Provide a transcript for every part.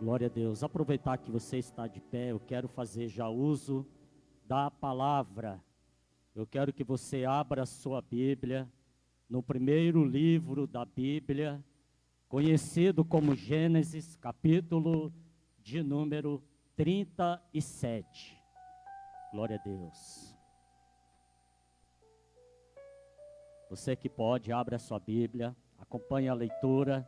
Glória a Deus. Aproveitar que você está de pé, eu quero fazer já uso da palavra. Eu quero que você abra a sua Bíblia no primeiro livro da Bíblia, conhecido como Gênesis, capítulo de número 37. Glória a Deus. Você que pode, abra a sua Bíblia, acompanhe a leitura.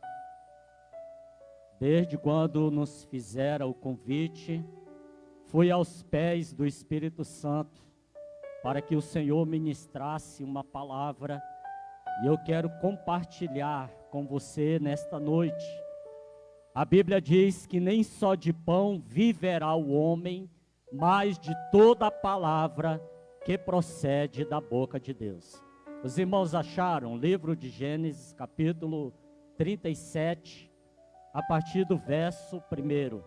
Desde quando nos fizeram o convite, fui aos pés do Espírito Santo para que o Senhor ministrasse uma palavra e eu quero compartilhar com você nesta noite. A Bíblia diz que nem só de pão viverá o homem, mas de toda a palavra que procede da boca de Deus. Os irmãos acharam o livro de Gênesis, capítulo 37, a partir do verso 1.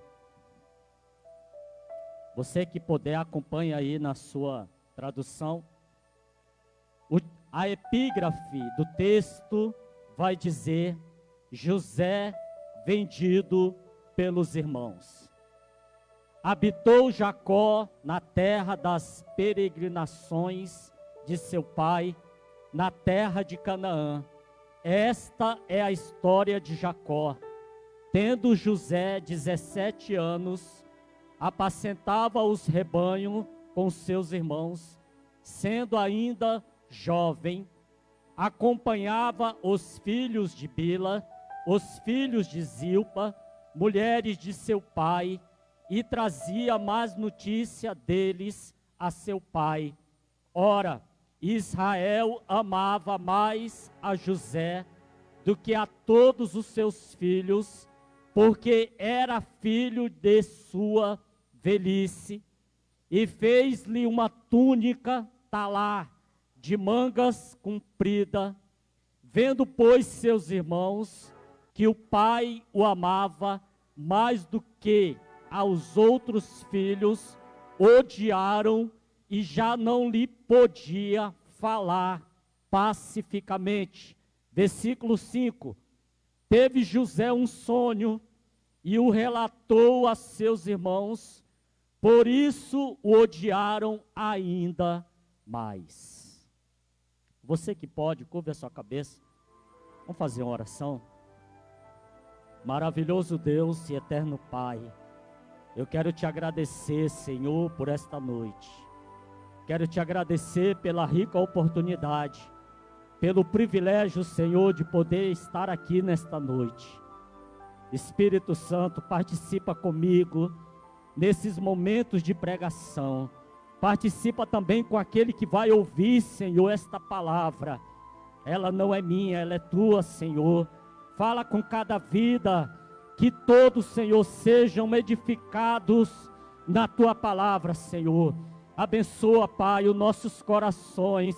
Você que puder, acompanhe aí na sua tradução. A epígrafe do texto vai dizer: José vendido pelos irmãos. Habitou Jacó na terra das peregrinações de seu pai, na terra de Canaã. Esta é a história de Jacó. Tendo José 17 anos, apacentava os rebanhos com seus irmãos, sendo ainda jovem, acompanhava os filhos de Bila, os filhos de Zilpa, mulheres de seu pai, e trazia mais notícia deles a seu pai. Ora, Israel amava mais a José do que a todos os seus filhos, porque era filho de sua velhice, e fez-lhe uma túnica talar de mangas comprida. Vendo, pois, seus irmãos que o pai o amava mais do que aos outros filhos, odiaram e já não lhe podia falar pacificamente. Versículo 5. Teve José um sonho e o relatou a seus irmãos, por isso o odiaram ainda mais. Você que pode, curva a sua cabeça, vamos fazer uma oração. Maravilhoso Deus e eterno Pai, eu quero te agradecer, Senhor, por esta noite. Quero te agradecer pela rica oportunidade, pelo privilégio, Senhor, de poder estar aqui nesta noite. Espírito Santo, participa comigo nesses momentos de pregação. Participa também com aquele que vai ouvir, Senhor, esta palavra. Ela não é minha, ela é tua, Senhor. Fala com cada vida, que todos, Senhor, sejam edificados na tua palavra, Senhor. Abençoa, Pai, os nossos corações,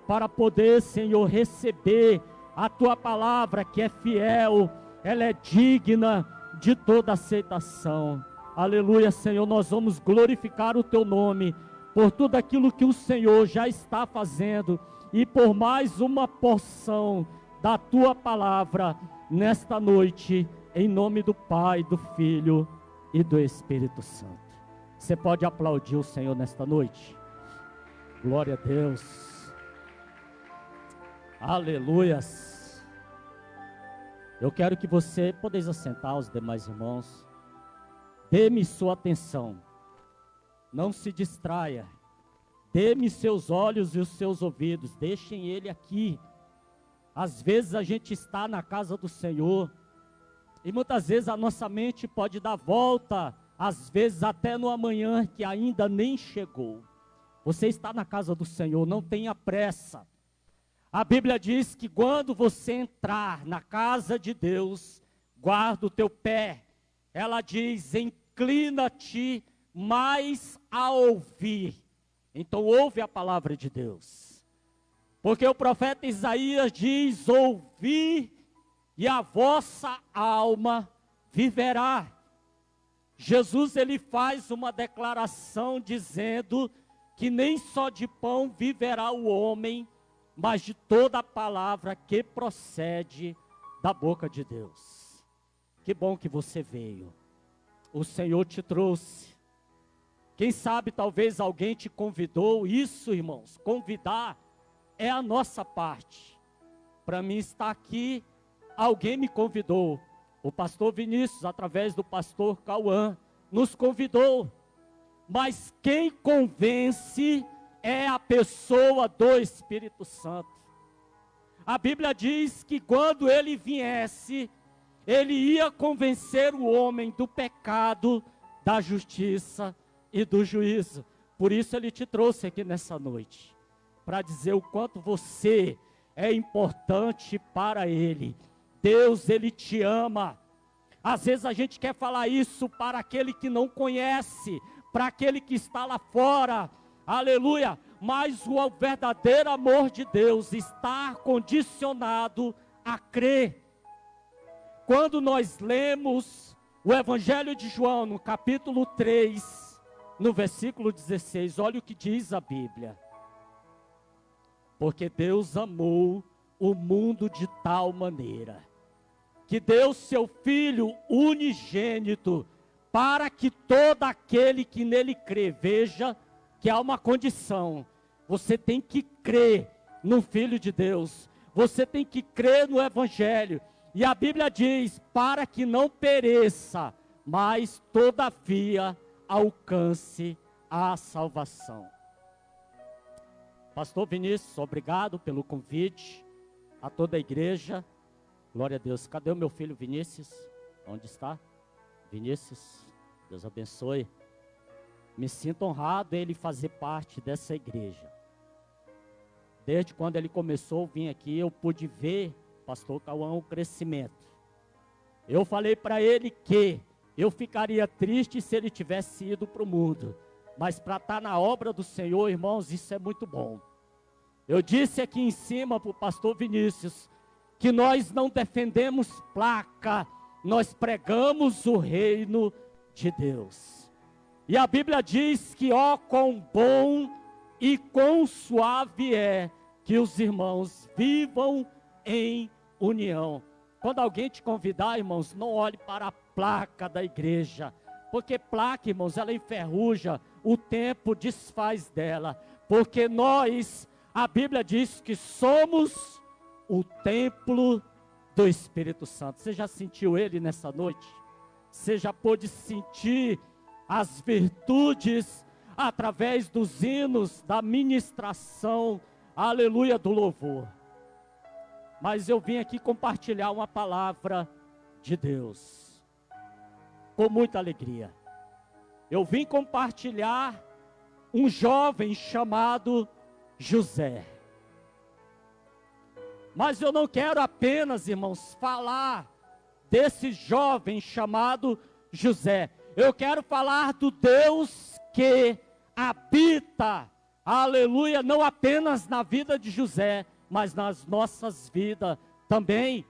para poder, Senhor, receber a tua palavra, que é fiel, ela é digna de toda aceitação. Aleluia, Senhor, nós vamos glorificar o teu nome, por tudo aquilo que o Senhor já está fazendo, e por mais uma porção da tua palavra, nesta noite, em nome do Pai, do Filho e do Espírito Santo. Você pode aplaudir o Senhor nesta noite? Glória a Deus. Aleluias. Eu quero que você podeis assentar, os demais irmãos. Dê-me sua atenção. Não se distraia. Dê-me seus olhos e os seus ouvidos. Deixem ele aqui. Às vezes a gente está na casa do Senhor e muitas vezes a nossa mente pode dar volta, às vezes até no amanhã que ainda nem chegou. Você está na casa do Senhor, não tenha pressa. A Bíblia diz que quando você entrar na casa de Deus, guarda o teu pé. Ela diz: inclina-te mais a ouvir. Então ouve a palavra de Deus. Porque o profeta Isaías diz: ouvi e a vossa alma viverá. Jesus, ele faz uma declaração dizendo que nem só de pão viverá o homem, mas de toda a palavra que procede da boca de Deus. Que bom que você veio. o Senhor te trouxe. Quem sabe talvez alguém te convidou. Isso, irmãos, convidar é a nossa parte. Para mim estar aqui, alguém me convidou. O pastor Vinícius, através do pastor Cauã, nos convidou. Mas quem convence é a pessoa do Espírito Santo. A Bíblia diz que quando ele viesse, ele ia convencer o homem do pecado, da justiça e do juízo. Por isso ele te trouxe aqui nessa noite, para dizer o quanto você é importante para ele. Deus, ele te ama. Às vezes a gente quer falar isso para aquele que não conhece, para aquele que está lá fora, aleluia, mas o verdadeiro amor de Deus está condicionado a crer. Quando nós lemos o Evangelho de João, no capítulo 3, no versículo 16, olha o que diz a Bíblia. Porque Deus amou o mundo de tal maneira, que deu seu Filho unigênito, para que todo aquele que nele crê, veja que há uma condição, você tem que crer no Filho de Deus, você tem que crer no Evangelho, e a Bíblia diz, para que não pereça, mas todavia alcance a salvação. Pastor Vinícius, obrigado pelo convite, a toda a igreja, glória a Deus. Cadê o meu filho Vinícius? Onde está? Vinícius, Deus abençoe. Me sinto honrado ele fazer parte dessa igreja. Desde quando ele começou a vir aqui, eu pude ver, pastor Cauã, o crescimento. Eu falei para ele que eu ficaria triste se ele tivesse ido para o mundo. Mas para estar na obra do Senhor, irmãos, isso é muito bom. Eu disse aqui em cima para o pastor Vinícius, que nós não defendemos placa, nós pregamos o reino de Deus. E a Bíblia diz que ó quão bom e quão suave é que os irmãos vivam em união. Quando alguém te convidar, irmãos, não olhe para a placa da igreja, porque placa, irmãos, ela enferruja, o tempo desfaz dela, porque nós, a Bíblia diz que somos o templo do Espírito Santo. Você já sentiu ele nessa noite? Você já pôde sentir as virtudes através dos hinos, da ministração, aleluia, do louvor. Mas eu vim aqui compartilhar uma palavra de Deus, com muita alegria. Eu vim compartilhar um jovem chamado José. Mas eu não quero apenas, irmãos, falar desse jovem chamado José. Eu quero falar do Deus que habita, aleluia, não apenas na vida de José, mas nas nossas vidas também.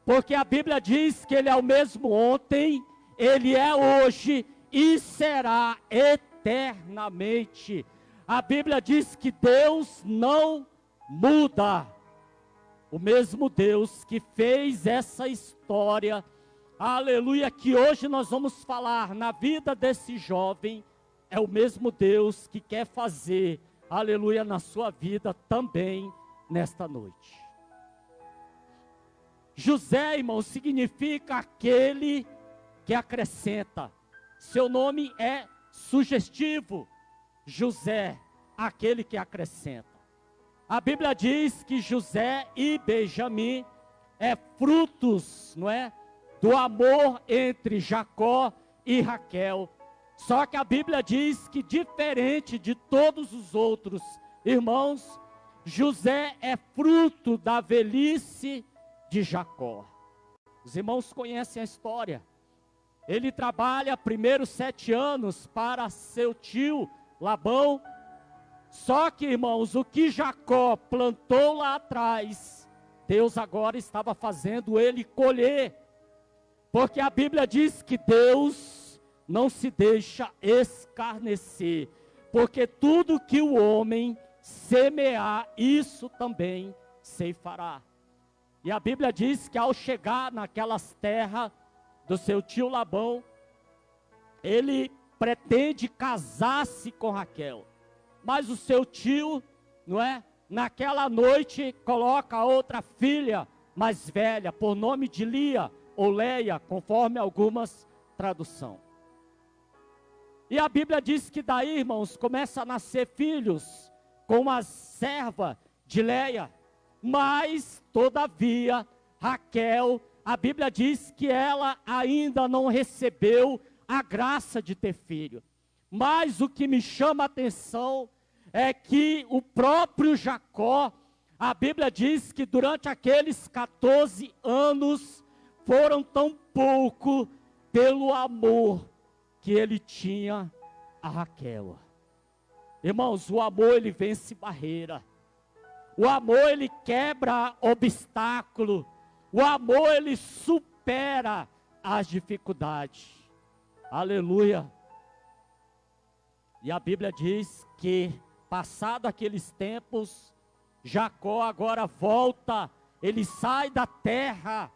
Porque a Bíblia diz que ele é o mesmo ontem, ele é hoje e será eternamente. A Bíblia diz que Deus não muda. O mesmo Deus que fez essa história, aleluia, que hoje nós vamos falar na vida desse jovem, é o mesmo Deus que quer fazer, aleluia, na sua vida também nesta noite. José, irmão, significa aquele que acrescenta. Seu nome é sugestivo. José, aquele que acrescenta. A Bíblia diz que José e Benjamim é frutos, não é, do amor entre Jacó e Raquel. Só que a Bíblia diz que diferente de todos os outros irmãos, José é fruto da velhice de Jacó. Os irmãos conhecem a história. Ele trabalha primeiros 7 anos para seu tio Labão. Só que, irmãos, o que Jacó plantou lá atrás, Deus agora estava fazendo ele colher. Porque a Bíblia diz que Deus não se deixa escarnecer. Porque tudo que o homem semear, isso também ceifará. E a Bíblia diz que ao chegar naquelas terras do seu tio Labão, ele pretende casar-se com Raquel. Mas o seu tio, não é? Naquela noite coloca outra filha mais velha, por nome de Lia ou Leia, conforme algumas traduções. E a Bíblia diz que daí, irmãos, começa a nascer filhos com a serva de Leia. Mas, todavia, Raquel, a Bíblia diz que ela ainda não recebeu a graça de ter filho. Mas o que me chama a atenção é que o próprio Jacó, a Bíblia diz que durante aqueles 14 anos, foram tão pouco pelo amor que ele tinha a Raquel. Irmãos, o amor ele vence barreira. O amor ele quebra obstáculo. O amor ele supera as dificuldades. Aleluia. E a Bíblia diz que passado aqueles tempos, Jacó agora volta, ele sai da terra,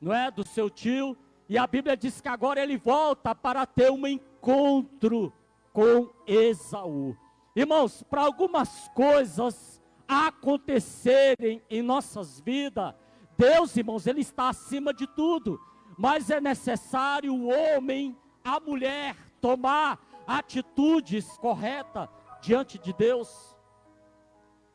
não é, do seu tio, e a Bíblia diz que agora ele volta para ter um encontro com Esaú. Irmãos, para algumas coisas acontecerem em nossas vidas, Deus, irmãos, ele está acima de tudo, mas é necessário o homem, a mulher, tomar atitudes corretas diante de Deus.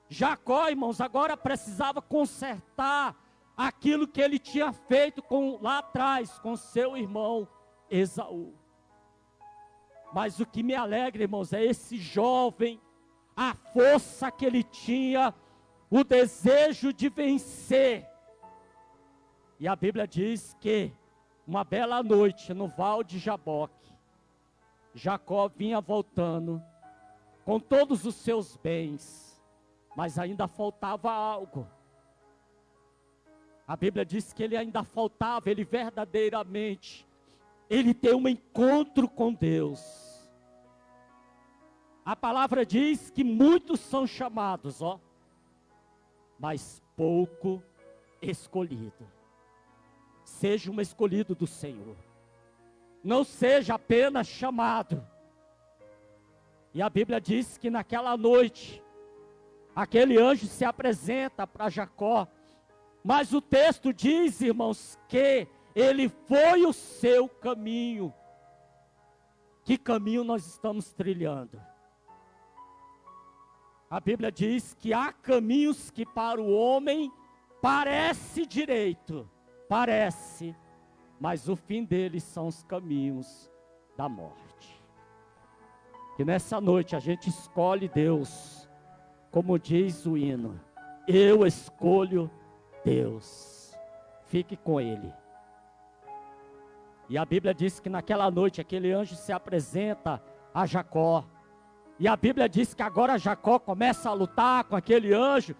Jacó, irmãos, agora precisava consertar aquilo que ele tinha feito lá atrás com seu irmão Esaú. Mas o que me alegra, irmãos, é esse jovem, a força que ele tinha, o desejo de vencer. E a Bíblia diz que uma bela noite no Val de Jaboque, Jacó vinha voltando com todos os seus bens, mas ainda faltava algo. A Bíblia diz que ele ainda faltava, ele verdadeiramente, ele tem um encontro com Deus. A palavra diz que muitos são chamados, mas pouco escolhido. Seja um escolhido do Senhor. Não seja apenas chamado. E a Bíblia diz que naquela noite, aquele anjo se apresenta para Jacó. Mas o texto diz, irmãos, que ele foi o seu caminho. Que caminho nós estamos trilhando? A Bíblia diz que há caminhos que para o homem parece direito, parece, mas o fim deles são os caminhos da morte. Que nessa noite a gente escolhe Deus, como diz o hino, eu escolho Deus, fique com Ele. E a Bíblia diz que naquela noite aquele anjo se apresenta a Jacó. E a Bíblia diz que agora Jacó começa a lutar com aquele anjo.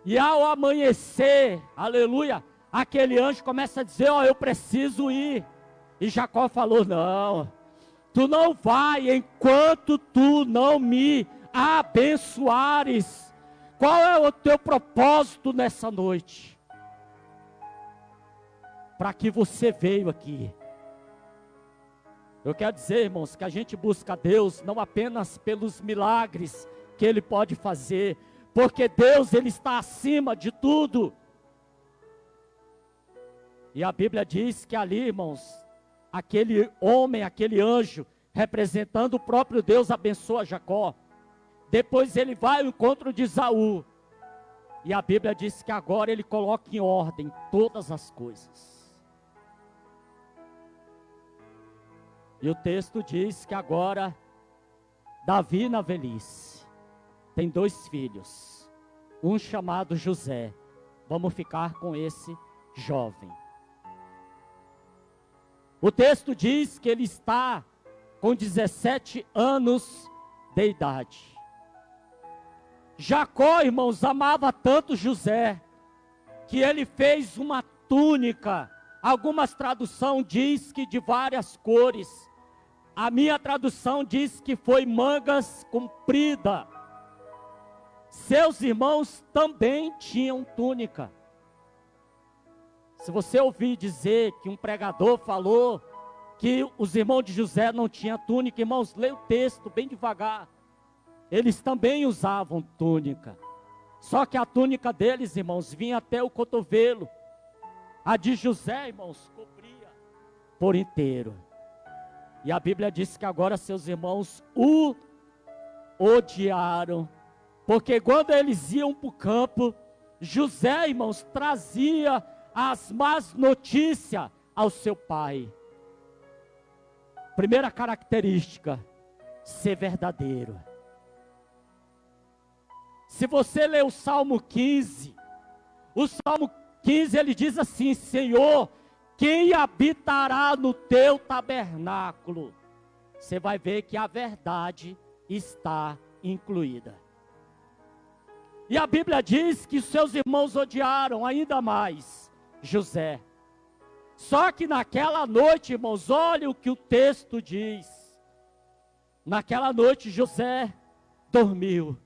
E ao amanhecer, aleluia, aquele anjo começa a dizer, eu preciso ir. E Jacó falou, não, tu não vai enquanto tu não me abençoares. Qual é o teu propósito nessa noite? Para que você veio aqui? Eu quero dizer, irmãos, que a gente busca Deus não apenas pelos milagres que Ele pode fazer, porque Deus, Ele está acima de tudo. E a Bíblia diz que ali, irmãos, aquele homem, aquele anjo, representando o próprio Deus, abençoa Jacó. Depois ele vai ao encontro de Esaú. E a Bíblia diz que agora ele coloca em ordem todas as coisas. E o texto diz que agora, Davi na velhice, tem 2 filhos. Um chamado José. Vamos ficar com esse jovem. O texto diz que ele está com 17 anos de idade. Jacó, irmãos, amava tanto José, que ele fez uma túnica. Algumas traduções diz que de várias cores. A minha tradução diz que foi mangas compridas. Seus irmãos também tinham túnica. Se você ouvir dizer que um pregador falou que os irmãos de José não tinham túnica. Irmãos, leia o texto bem devagar. Eles também usavam túnica. Só que a túnica deles, irmãos, vinha até o cotovelo. A de José, irmãos, cobria por inteiro. E a Bíblia diz que agora seus irmãos o odiaram. Porque quando eles iam para o campo, José, irmãos, trazia as más notícias ao seu pai. Primeira característica, ser verdadeiro. Se você ler o Salmo 15, o Salmo 15 ele diz assim: Senhor, quem habitará no teu tabernáculo? Você vai ver que a verdade está incluída. E a Bíblia diz que seus irmãos odiaram ainda mais José. Só que naquela noite, irmãos, olha o que o texto diz. Naquela noite José dormiu.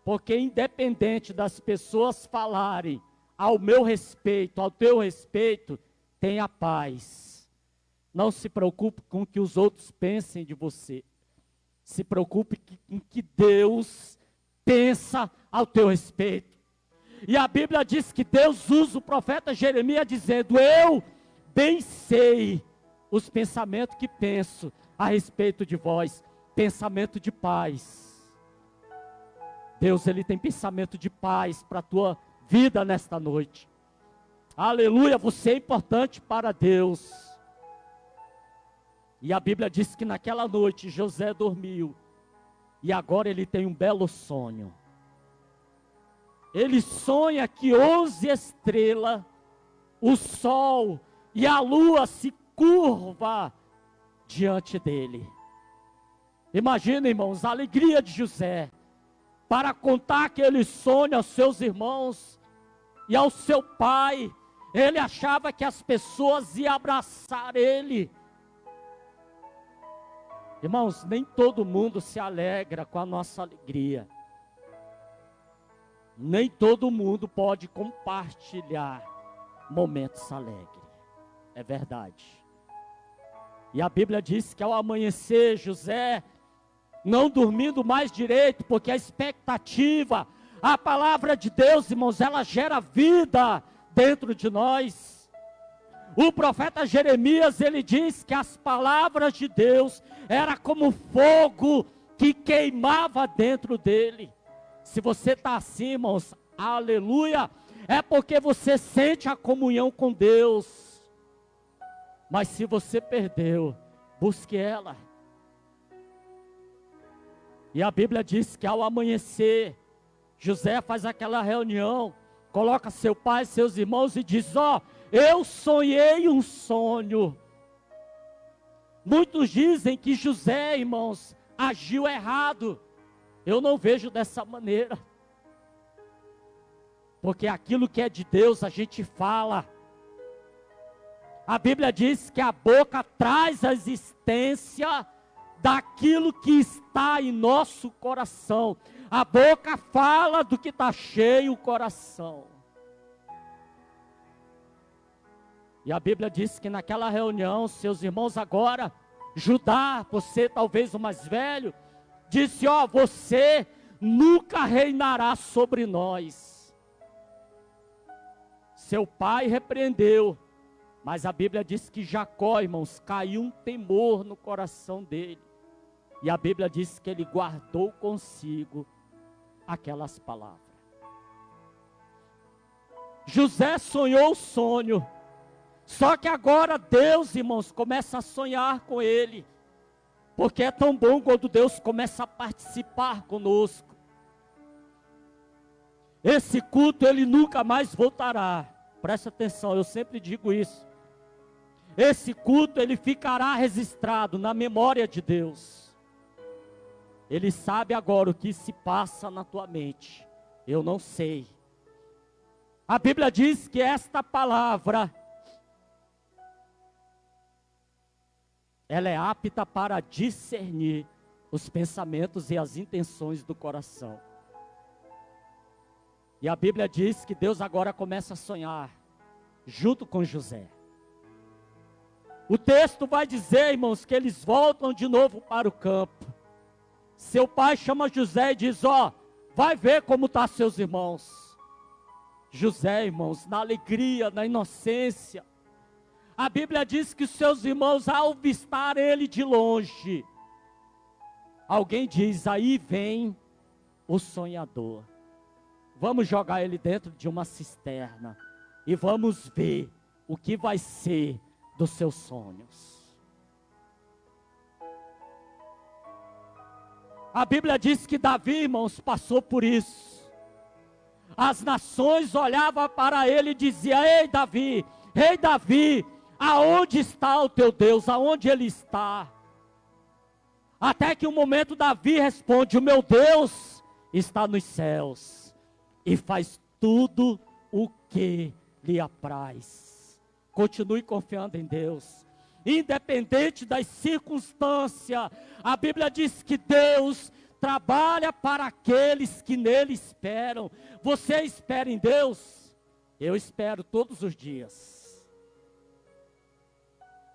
Porque independente das pessoas falarem ao meu respeito, ao teu respeito, tenha paz. Não se preocupe com o que os outros pensem de você. Se preocupe com o que Deus pensa ao teu respeito. E a Bíblia diz que Deus usa o profeta Jeremias dizendo: eu bem sei os pensamentos que penso a respeito de vós, pensamento de paz. Deus, Ele tem pensamento de paz para a tua vida nesta noite. Aleluia, você é importante para Deus. E a Bíblia diz que naquela noite José dormiu. E agora ele tem um belo sonho. Ele sonha que 11 estrelas, o sol e a lua se curvam diante dele. Imagina, irmãos, a alegria de José para contar aquele sonho aos seus irmãos e ao seu pai. Ele achava que as pessoas iam abraçar ele. Irmãos, nem todo mundo se alegra com a nossa alegria. Nem todo mundo pode compartilhar momentos alegres. É verdade. E a Bíblia diz que ao amanhecer, José, não dormindo mais direito, porque a expectativa, a palavra de Deus, irmãos, ela gera vida dentro de nós. O profeta Jeremias, ele diz que as palavras de Deus era como fogo que queimava dentro dele. Se você está assim, irmãos, aleluia, é porque você sente a comunhão com Deus. Mas se você perdeu, busque ela. E a Bíblia diz que ao amanhecer, José faz aquela reunião, coloca seu pai, seus irmãos e diz: ó, eu sonhei um sonho. Muitos dizem que José, irmãos, agiu errado. Eu não vejo dessa maneira. Porque aquilo que é de Deus a gente fala. A Bíblia diz que a boca traz a existência daquilo que está em nosso coração. A boca fala do que está cheio o coração. E a Bíblia diz que naquela reunião, seus irmãos agora, Judá, você talvez o mais velho, disse: ó, você nunca reinará sobre nós. Seu pai repreendeu, mas a Bíblia diz que Jacó, irmãos, caiu um temor no coração dele. E a Bíblia diz que ele guardou consigo aquelas palavras. José sonhou o sonho. Só que agora Deus, irmãos, começa a sonhar com ele. Porque é tão bom quando Deus começa a participar conosco. Esse culto ele nunca mais voltará. Presta atenção, eu sempre digo isso. Esse culto ele ficará registrado na memória de Deus. Ele sabe agora o que se passa na tua mente. Eu não sei. A Bíblia diz que esta palavra, ela é apta para discernir os pensamentos e as intenções do coração. E a Bíblia diz que Deus agora começa a sonhar junto com José. O texto vai dizer, irmãos, que eles voltam de novo para o campo. Seu pai chama José e diz, vai ver como estão seus irmãos. José, irmãos, na alegria, na inocência. A Bíblia diz que os seus irmãos, ao vistar ele de longe, alguém diz, aí vem o sonhador. Vamos jogar ele dentro de uma cisterna e vamos ver o que vai ser dos seus sonhos. A Bíblia diz que Davi, irmãos, passou por isso. As nações olhavam para ele e diziam, ei Davi, aonde está o teu Deus? Aonde ele está? Até que um momento Davi responde, o meu Deus está nos céus e faz tudo o que lhe apraz. Continue confiando em Deus. Independente das circunstâncias, a Bíblia diz que Deus trabalha para aqueles que nele esperam. Você espera em Deus? Eu espero todos os dias.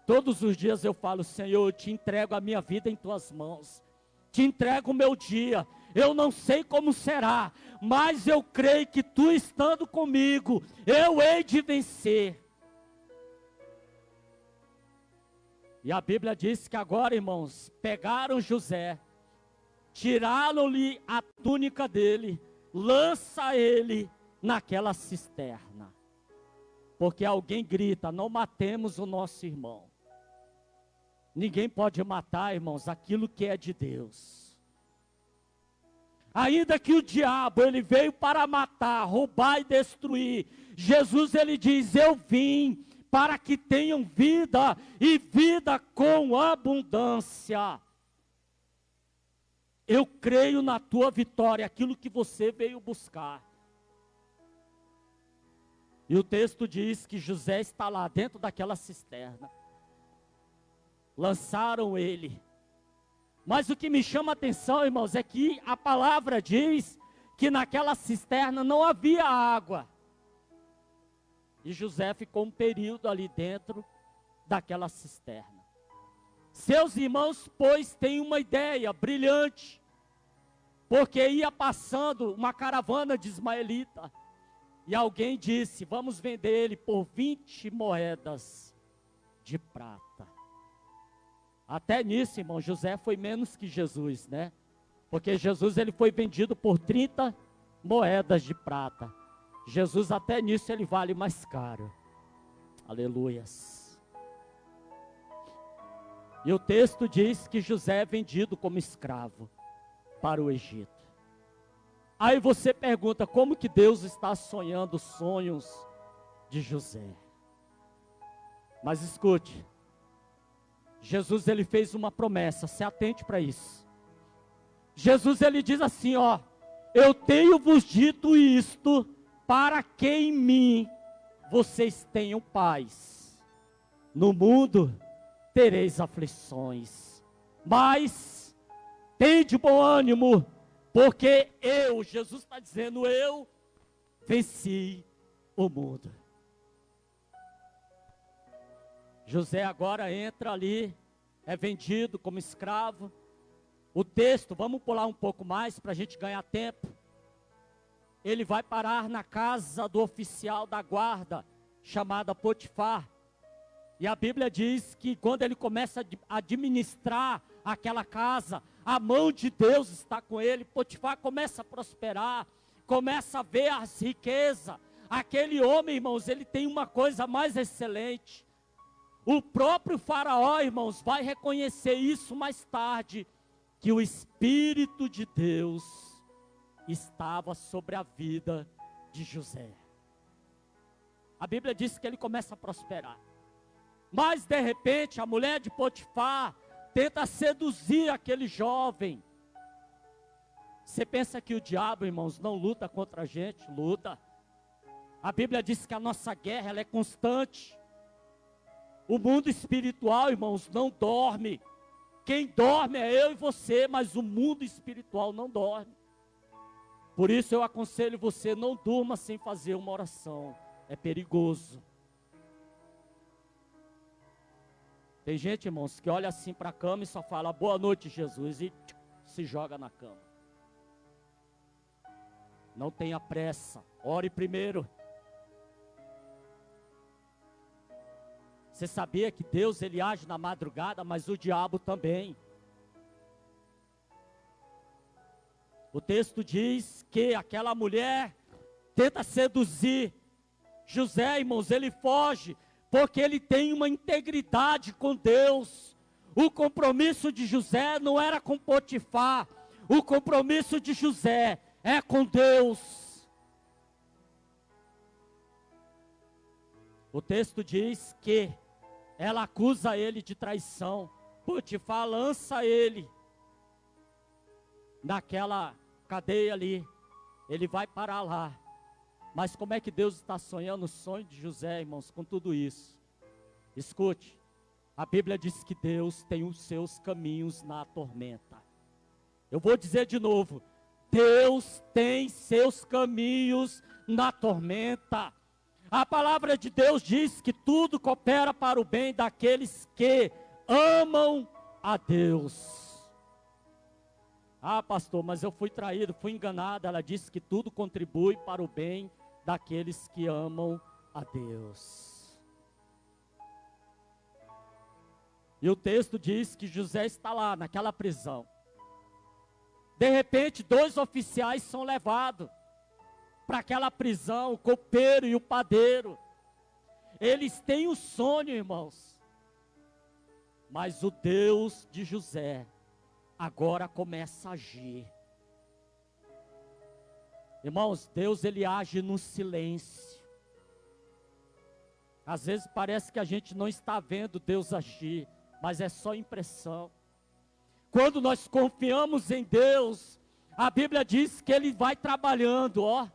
Todos os dias eu falo, Senhor, eu te entrego a minha vida em tuas mãos. Te entrego o meu dia. Eu não sei como será, mas eu creio que tu estando comigo, eu hei de vencer. E a Bíblia diz que agora, irmãos, pegaram José, tiraram-lhe a túnica dele, lança ele naquela cisterna. Porque alguém grita, não matemos o nosso irmão. Ninguém pode matar, irmãos, aquilo que é de Deus. Ainda que o diabo, ele veio para matar, roubar e destruir. Jesus, ele diz, eu vim para que tenham vida e vida com abundância. Eu creio na tua vitória, aquilo que você veio buscar. E o texto diz que José está lá dentro daquela cisterna. Lançaram ele. Mas o que me chama a atenção, irmãos, é que a palavra diz que naquela cisterna não havia água. E José ficou um período ali dentro daquela cisterna. Seus irmãos, pois, têm uma ideia brilhante. Porque ia passando uma caravana de ismaelita. E alguém disse, vamos vender ele por 20 moedas de prata. Até nisso, irmão, José foi menos que Jesus, né? Porque Jesus, ele foi vendido por 30 moedas de prata. Jesus, até nisso, ele vale mais caro. Aleluias. E o texto diz que José é vendido como escravo para o Egito. Aí você pergunta, como que Deus está sonhando os sonhos de José? Mas escute, Jesus, ele fez uma promessa, se atente para isso. Jesus, ele diz assim, eu tenho vos dito isto, para que em mim vocês tenham paz. No mundo tereis aflições, mas tende bom ânimo, porque Jesus está dizendo, eu venci o mundo. José agora entra ali, é vendido como escravo. O texto, vamos pular um pouco mais para a gente ganhar tempo. Ele vai parar na casa do oficial da guarda, chamada Potifar. E a Bíblia diz que quando ele começa a administrar aquela casa, a mão de Deus está com ele. Potifar começa a prosperar, começa a ver as riquezas. Aquele homem, irmãos, ele tem uma coisa mais excelente. O próprio faraó, irmãos, vai reconhecer isso mais tarde, que o Espírito de Deus estava sobre a vida de José. A Bíblia diz que ele começa a prosperar. Mas de repente a mulher de Potifar tenta seduzir aquele jovem. Você pensa que o diabo, irmãos, não luta contra a gente? Luta. A Bíblia diz que a nossa guerra, ela é constante. O mundo espiritual, irmãos, não dorme. Quem dorme é eu e você, mas o mundo espiritual não dorme. Por isso eu aconselho você, não durma sem fazer uma oração. É perigoso. Tem gente, irmãos, que olha assim para a cama e só fala, boa noite, Jesus, e se joga na cama. Não tenha pressa, ore primeiro. Você sabia que Deus, ele age na madrugada, mas o diabo também. O texto diz que aquela mulher tenta seduzir José, irmãos, ele foge, porque ele tem uma integridade com Deus. O compromisso de José não era com Potifar, o compromisso de José é com Deus. O texto diz que ela acusa ele de traição. Potifar lança ele naquela cadeia ali. Ele vai parar lá. Mas como é que Deus está sonhando o sonho de José, irmãos, com tudo isso? Escute, a Bíblia diz que Deus tem os seus caminhos na tormenta. Eu vou dizer de novo, Deus tem seus caminhos na tormenta. A palavra de Deus diz que tudo coopera para o bem daqueles que amam a Deus. Ah, pastor, mas eu fui traído, fui enganado. Ela disse que tudo contribui para o bem daqueles que amam a Deus. E o texto diz que José está lá, naquela prisão. De repente, 2 oficiais são levados para aquela prisão, o copeiro e o padeiro. Eles têm um sonho, irmãos. Mas o Deus de José agora começa a agir. Irmãos, Deus, ele age no silêncio. Às vezes parece que a gente não está vendo Deus agir, mas é só impressão. Quando nós confiamos em Deus, a Bíblia diz que ele vai trabalhando, ó.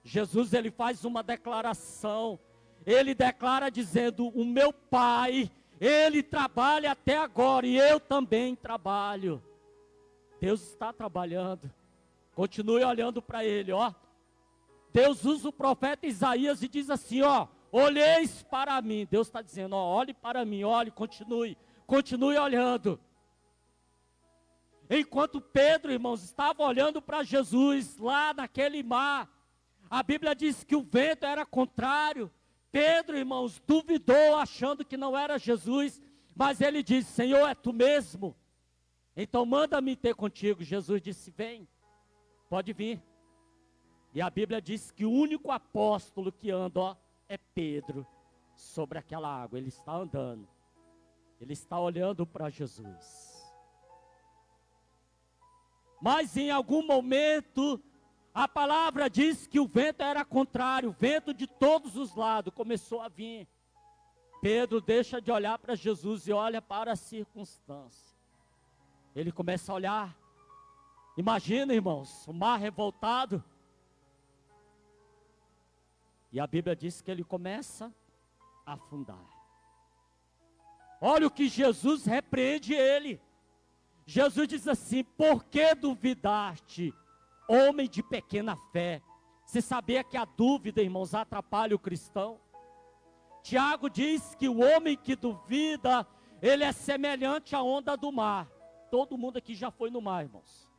Jesus, ele faz uma declaração. Ele declara dizendo, o meu Pai, ele trabalha até agora e eu também trabalho. Deus está trabalhando. Continue olhando para ele, ó. Deus usa o profeta Isaías e diz assim, ó, olheis para mim. Deus está dizendo, ó, olhe para mim, olhe, continue olhando. Enquanto Pedro, irmãos, estava olhando para Jesus lá naquele mar, a Bíblia diz que o vento era contrário. Pedro, irmãos, duvidou achando que não era Jesus, mas ele disse, Senhor, é tu mesmo? Então manda-me ter contigo. Jesus disse, vem, pode vir. E a Bíblia diz que o único apóstolo que anda, ó, é Pedro, sobre aquela água. Ele está andando, ele está olhando para Jesus. Mas em algum momento, a palavra diz que o vento era contrário, o vento de todos os lados começou a vir. Pedro deixa de olhar para Jesus e olha para a circunstância. Ele começa a olhar. Imagina, irmãos, o mar revoltado. E a Bíblia diz que ele começa a afundar. Olha o que Jesus repreende ele. Jesus diz assim, por que duvidaste, homem de pequena fé? Você sabia que a dúvida, irmãos, atrapalha o cristão? Tiago diz que o homem que duvida, ele é semelhante à onda do mar. Todo mundo aqui já foi no mar, irmãos.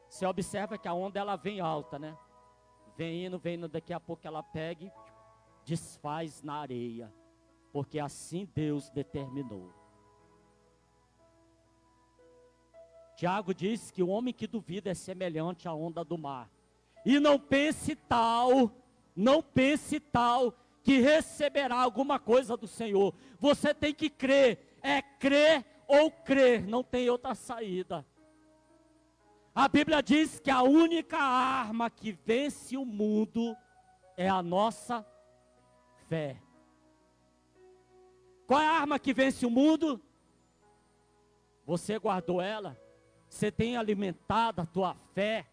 Você observa que a onda, ela vem alta, né? Vem indo, daqui a pouco ela pega e desfaz na areia. Porque assim Deus determinou. Tiago diz que o homem que duvida é semelhante à onda do mar. E não pense tal que receberá alguma coisa do Senhor. Você tem que crer, é crer ou crer, não tem outra saída. A Bíblia diz que a única arma que vence o mundo é a nossa fé. Qual é a arma que vence o mundo? Você guardou ela? Você tem alimentado a tua fé?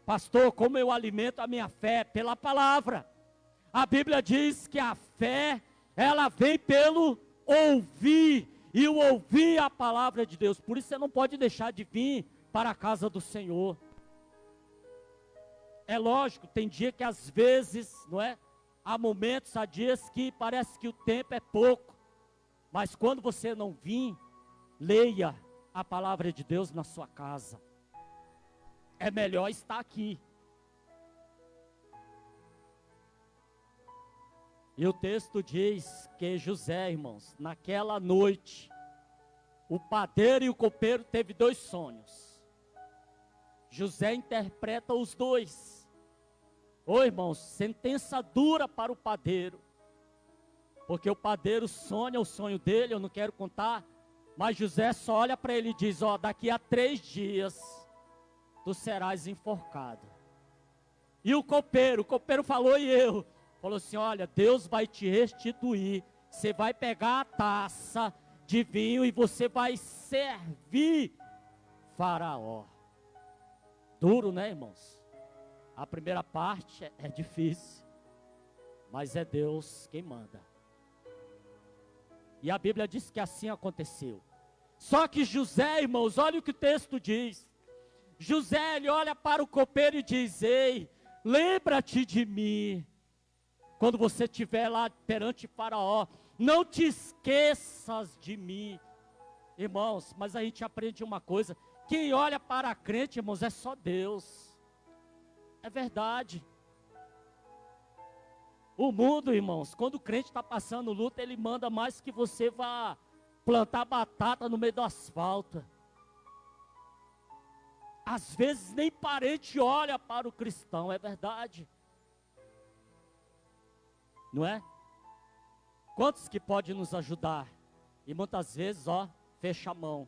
Pastor, como eu alimento a minha fé? Pela palavra. A Bíblia diz que a fé, ela vem pelo ouvir, e o ouvir a palavra de Deus. Por isso você não pode deixar de vir para a casa do Senhor. É lógico, tem dia que às vezes, não é? há momentos, há dias que parece que o tempo é pouco. Mas quando você não vir, leia a palavra de Deus na sua casa. É melhor estar aqui. E o texto diz que José, irmãos, naquela noite, o padeiro e o copeiro teve 2 sonhos. José interpreta os 2. Ô irmãos, sentença dura para o padeiro. Porque o padeiro sonha o sonho dele, eu não quero contar. Mas José só olha para ele e diz, ó, daqui a 3 dias, tu serás enforcado. E o copeiro falou e eu. Falou assim, olha, Deus vai te restituir. Você vai pegar a taça de vinho e você vai servir Faraó. Duro, né, irmãos? A primeira parte é difícil, mas é Deus quem manda. E a Bíblia diz que assim aconteceu. Só que José, irmãos, olha o que o texto diz. José, ele olha para o copeiro e diz, ei, lembra-te de mim. Quando você estiver lá perante Faraó, não te esqueças de mim. Irmãos, mas a gente aprende uma coisa. Quem olha para a crente, irmãos, é só Deus. É verdade. O mundo, irmãos, quando o crente está passando luta, ele manda mais que você vá plantar batata no meio do asfalto. Às vezes nem parente olha para o cristão, é verdade. Não é? Quantos que podem nos ajudar? E muitas vezes, ó, fecha a mão.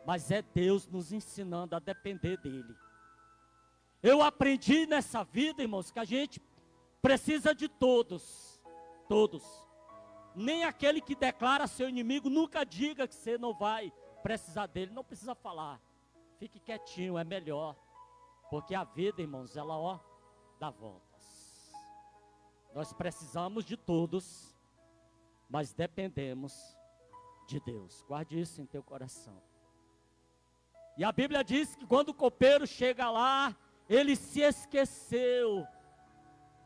Mas é Deus nos ensinando a depender dEle. Eu aprendi nessa vida, irmãos, que a gente precisa de todos. Todos. Nem aquele que declara seu inimigo, nunca diga que você não vai precisar dele. Não precisa falar. Fique quietinho, é melhor. Porque a vida, irmãos, ela, ó, dá voltas. Nós precisamos de todos, mas dependemos de Deus. Guarde isso em teu coração. E a Bíblia diz que quando o copeiro chega lá, ele se esqueceu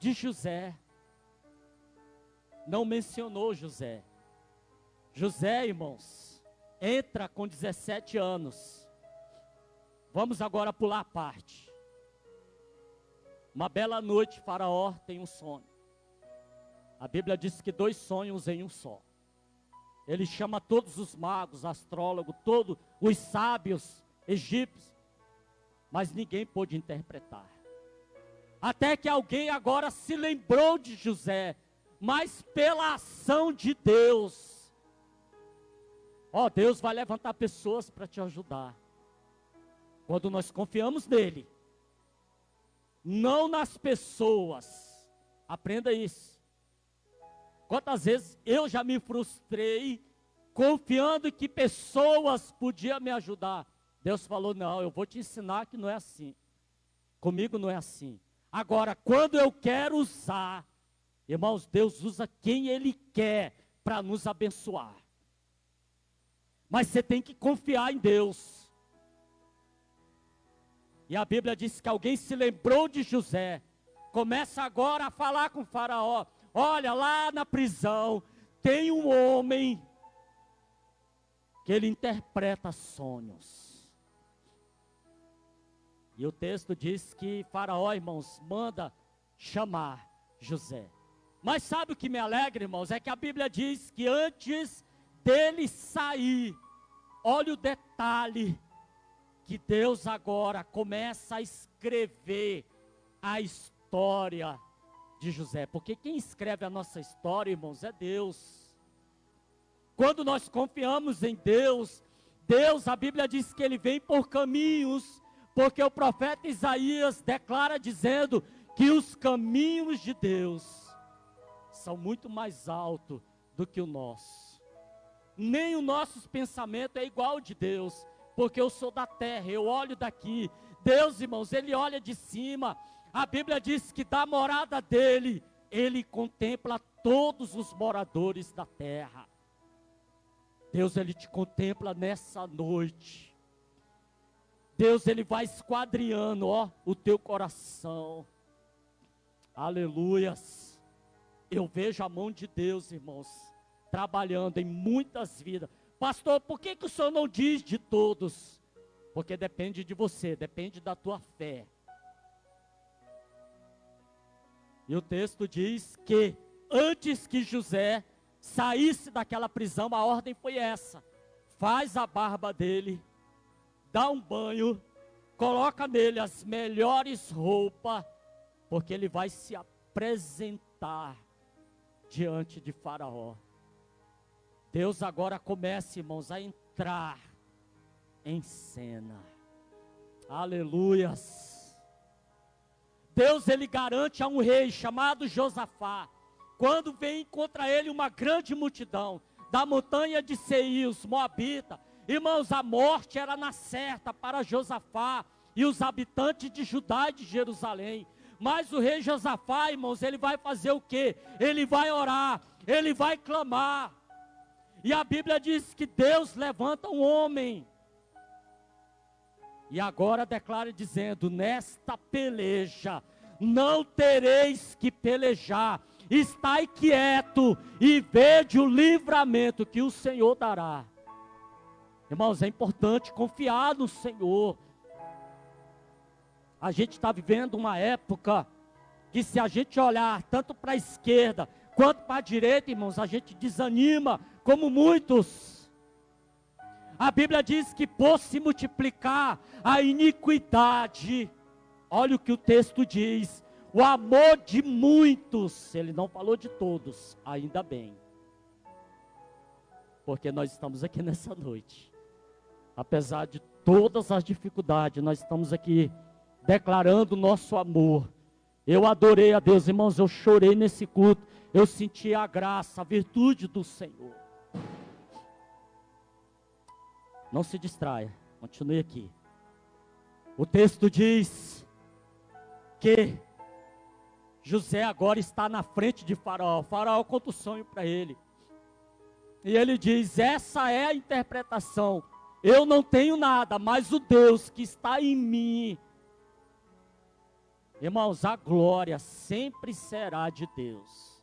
de José. Não mencionou José. José, irmãos, entra com 17 anos. Vamos agora pular a parte. Uma bela noite, Faraó tem um sonho. A Bíblia diz que 2 sonhos em um só. Ele chama todos os magos, astrólogos, todos os sábios egípcios, mas ninguém pôde interpretar. Até que alguém agora se lembrou de José, mas pela ação de Deus. Ó, Deus vai levantar pessoas para te ajudar. Quando nós confiamos nele, não nas pessoas. Aprenda isso. Quantas vezes eu já me frustrei, confiando que pessoas podiam me ajudar. Deus falou, não, eu vou te ensinar que não é assim. Comigo não é assim. Agora, quando eu quero usar, irmãos, Deus usa quem Ele quer para nos abençoar. Mas você tem que confiar em Deus. E a Bíblia diz que alguém se lembrou de José. Começa agora a falar com o Faraó. Olha, lá na prisão tem um homem que ele interpreta sonhos. E o texto diz que Faraó, irmãos, manda chamar José. Mas sabe o que me alegra, irmãos? É que a Bíblia diz que antes dele sair, olha o detalhe, que Deus agora começa a escrever a história de José, porque quem escreve a nossa história, irmãos, é Deus. Quando nós confiamos em Deus, a Bíblia diz que Ele vem por caminhos, porque o profeta Isaías declara dizendo que os caminhos de Deus são muito mais altos do que o nosso. Nem o nosso pensamento é igual ao de Deus, porque eu sou da terra, eu olho daqui. Deus, irmãos, Ele olha de cima. A Bíblia diz que da morada dele, Ele contempla todos os moradores da terra. Deus, Ele te contempla nessa noite. Deus, Ele vai esquadriando, ó, o teu coração. Aleluias. eu vejo a mão de Deus, irmãos, trabalhando em muitas vidas. Pastor, por que o senhor não diz de todos? Porque depende de você, depende da tua fé. E o texto diz que antes que José saísse daquela prisão, a ordem foi essa: faz a barba dele, dá um banho, coloca nele as melhores roupas, porque ele vai se apresentar diante de Faraó. Deus agora começa, irmãos, a entrar em cena. Aleluias. Deus, ele garante a um rei chamado Josafá, quando vem contra ele uma grande multidão, da montanha de Seir, os moabitas. Irmãos, a morte era na certa para Josafá e os habitantes de Judá e de Jerusalém. Mas o rei Josafá, irmãos, ele vai fazer o quê? Ele vai orar, ele vai clamar. E a Bíblia diz que Deus levanta um homem. E agora declara dizendo: nesta peleja não tereis que pelejar. Estai quieto e vede o livramento que o Senhor dará. Irmãos, é importante confiar no Senhor. A gente está vivendo uma época que, se a gente olhar tanto para a esquerda quanto para a direita, irmãos, a gente desanima, como muitos. A Bíblia diz que por se multiplicar a iniquidade, olha o que o texto diz: o amor de muitos, ele não falou de todos, ainda bem, porque nós estamos aqui nessa noite, apesar de todas as dificuldades, nós estamos aqui declarando o nosso amor. Eu adorei a Deus, irmãos, eu chorei nesse culto, eu senti a graça, a virtude do Senhor. Não se distraia, continue aqui. O texto diz que José agora está na frente de Faraó. Faraó conta o sonho para ele. E ele diz: essa é a interpretação. Eu não tenho nada, mas o Deus que está em mim. Irmãos, a glória sempre será de Deus.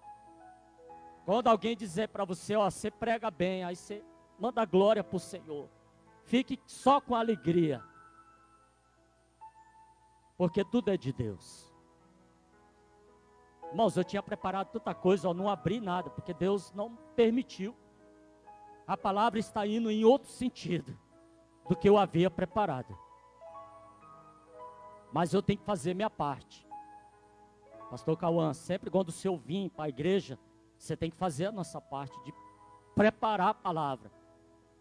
Quando alguém dizer para você: ó, você prega bem, aí você manda glória para o Senhor. Fique só com alegria, porque tudo é de Deus. Irmãos, eu tinha preparado tanta coisa, eu não abri nada, porque Deus não permitiu. A palavra está indo em outro sentido do que eu havia preparado. Mas eu tenho que fazer minha parte. Pastor Cauã, sempre quando o senhor vir para a igreja, você tem que fazer a nossa parte de preparar a palavra.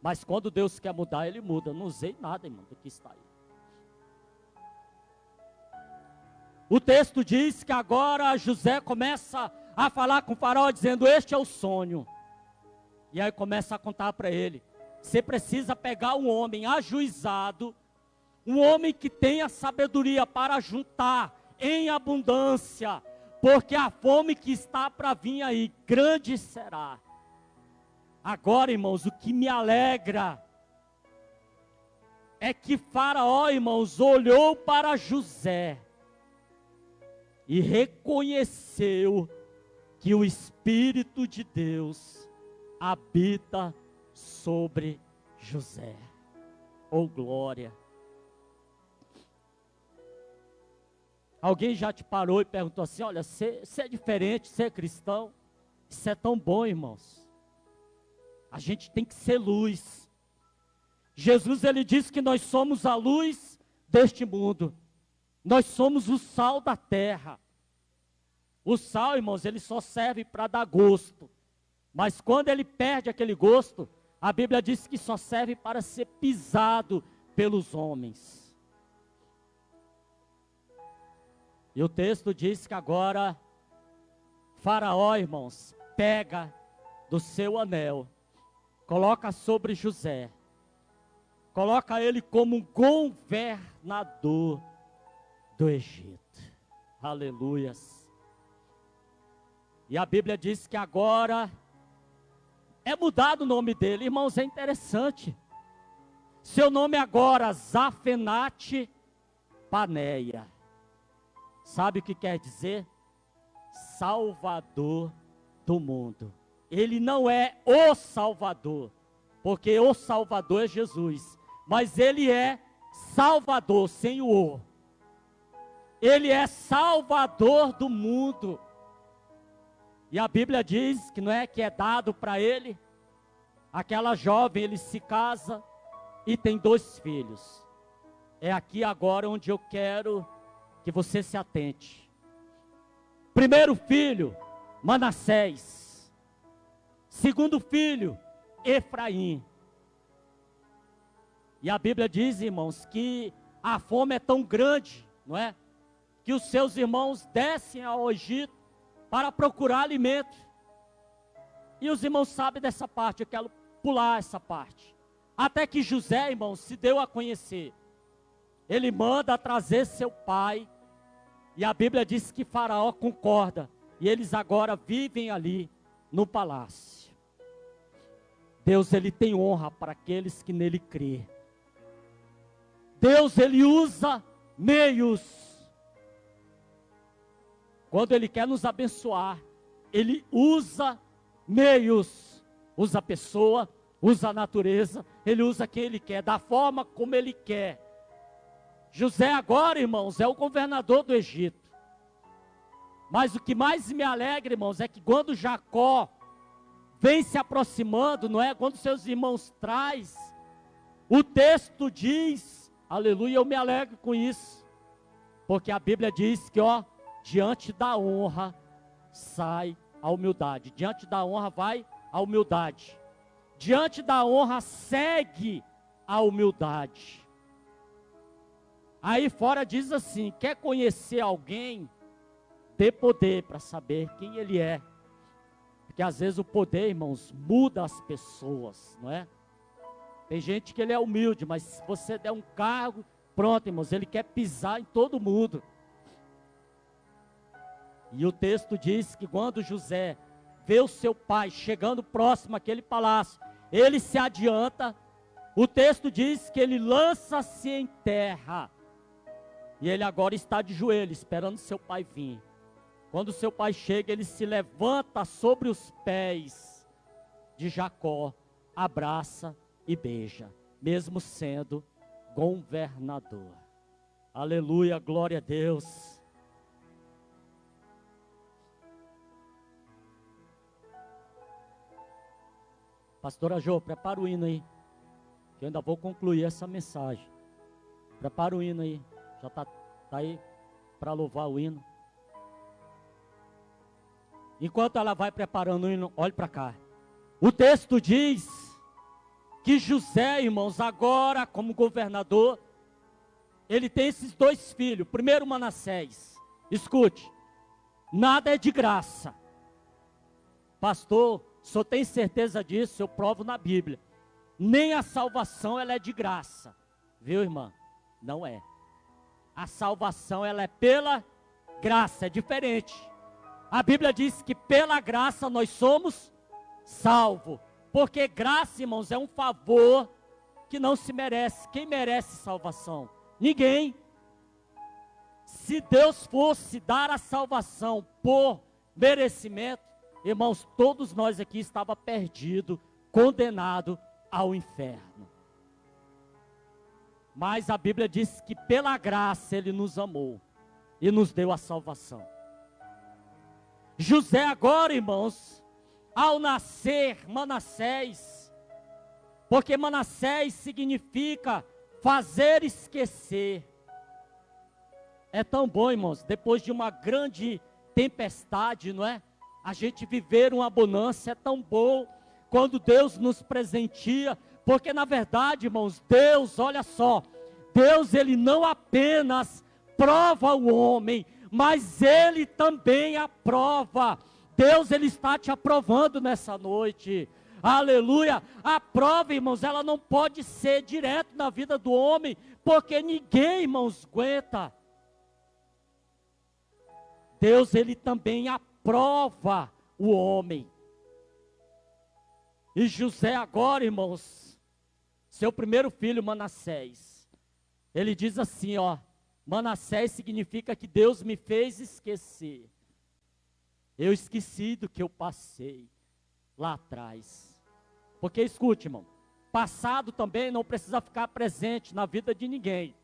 Mas quando Deus quer mudar, Ele muda. Eu não usei nada, irmão, do que está aí. O texto diz que agora José começa a falar com o Faraó, dizendo: este é o sonho. E aí começa a contar para ele: você precisa pegar um homem ajuizado, um homem que tenha sabedoria para juntar em abundância, porque a fome que está para vir aí, grande será. Agora, irmãos, o que me alegra é que Faraó, irmãos, olhou para José e reconheceu que o Espírito de Deus habita sobre José. Oh, glória! Alguém já te parou e perguntou assim: olha, você é diferente, você é cristão? Isso é tão bom, irmãos. A gente tem que ser luz. Jesus, ele disse que nós somos a luz deste mundo. Nós somos o sal da terra. O sal, irmãos, ele só serve para dar gosto. Mas quando ele perde aquele gosto, a Bíblia diz que só serve para ser pisado pelos homens. E o texto diz que agora Faraó, irmãos, pega do seu anel, coloca sobre José, coloca ele como governador do Egito. Aleluias. E a Bíblia diz que agora é mudado o nome dele. Irmãos, é interessante. Seu nome agora, Zafenate Paneia. Sabe o que quer dizer? Salvador do mundo. Ele não é o Salvador, porque o Salvador é Jesus, mas ele é Salvador, sem o O. Ele é Salvador do mundo. E a Bíblia diz que não é que é dado para ele. Aquela jovem, ele se casa e tem 2 filhos. É aqui agora onde eu quero que você se atente. Primeiro filho, Manassés. Segundo filho, Efraim. E a Bíblia diz, irmãos, que a fome é tão grande, não é? Que os seus irmãos descem ao Egito para procurar alimento. E os irmãos sabem dessa parte, eu quero pular essa parte. Até que José, irmãos, se deu a conhecer. Ele manda trazer seu pai. E a Bíblia diz que Faraó concorda. E eles agora vivem ali no palácio. Deus, ele tem honra para aqueles que nele crê. Deus, ele usa meios. Quando ele quer nos abençoar, ele usa meios. Usa a pessoa, usa a natureza, ele usa quem ele quer, da forma como ele quer. José agora, irmãos, é o governador do Egito. Mas o que mais me alegra, irmãos, é que quando Jacó vem se aproximando, não é? Quando seus irmãos traz, o texto diz, aleluia, eu me alegro com isso. Porque a Bíblia diz que, ó, diante da honra sai a humildade. Diante da honra vai a humildade. Diante da honra segue a humildade. Aí fora diz assim, quer conhecer alguém, dê poder para saber quem ele é. Porque às vezes o poder, irmãos, muda as pessoas, não é? Tem gente que ele é humilde, mas se você der um cargo, pronto, irmãos, ele quer pisar em todo mundo. E o texto diz que quando José vê o seu pai chegando próximo àquele palácio, ele se adianta. O texto diz que ele lança-se em terra. E ele agora está de joelho, esperando seu pai vir. Quando seu pai chega, ele se levanta sobre os pés de Jacó, abraça e beija, mesmo sendo governador. Aleluia, glória a Deus. Pastora Jô, prepara o hino aí, que eu ainda vou concluir essa mensagem. Prepara o hino aí, já está aí para louvar o hino. Enquanto ela vai preparando o hino, olhe para cá. O texto diz que José, irmãos, agora como governador, ele tem esses 2 filhos. Primeiro Manassés, escute, nada é de graça. Pastor, o senhor tem certeza disso? Eu provo na Bíblia. Nem a salvação ela é de graça. Viu, irmã? Não é. A salvação ela é pela graça, é diferente. A Bíblia diz que pela graça nós somos salvos. Porque graça, irmãos, é um favor que não se merece. Quem merece salvação? Ninguém. Se Deus fosse dar a salvação por merecimento, irmãos, todos nós aqui estava perdido, condenado ao inferno. Mas a Bíblia diz que pela graça Ele nos amou e nos deu a salvação. José agora, irmãos, ao nascer Manassés, porque Manassés significa fazer esquecer. É tão bom, irmãos, depois de uma grande tempestade, não é? A gente viver uma bonança é tão bom quando Deus nos presenteia, porque na verdade, irmãos, Deus, olha só, Deus ele não apenas prova o homem, mas ele também aprova. Deus ele está te aprovando nessa noite. Aleluia. A prova, irmãos, ela não pode ser direto na vida do homem, porque ninguém, irmãos, aguenta. Deus ele também aprova o homem. E José agora, irmãos, seu primeiro filho Manassés, ele diz assim, ó, Manassés significa que Deus me fez esquecer. Eu esqueci do que eu passei lá atrás. Porque escute, irmão, passado também não precisa ficar presente na vida de ninguém.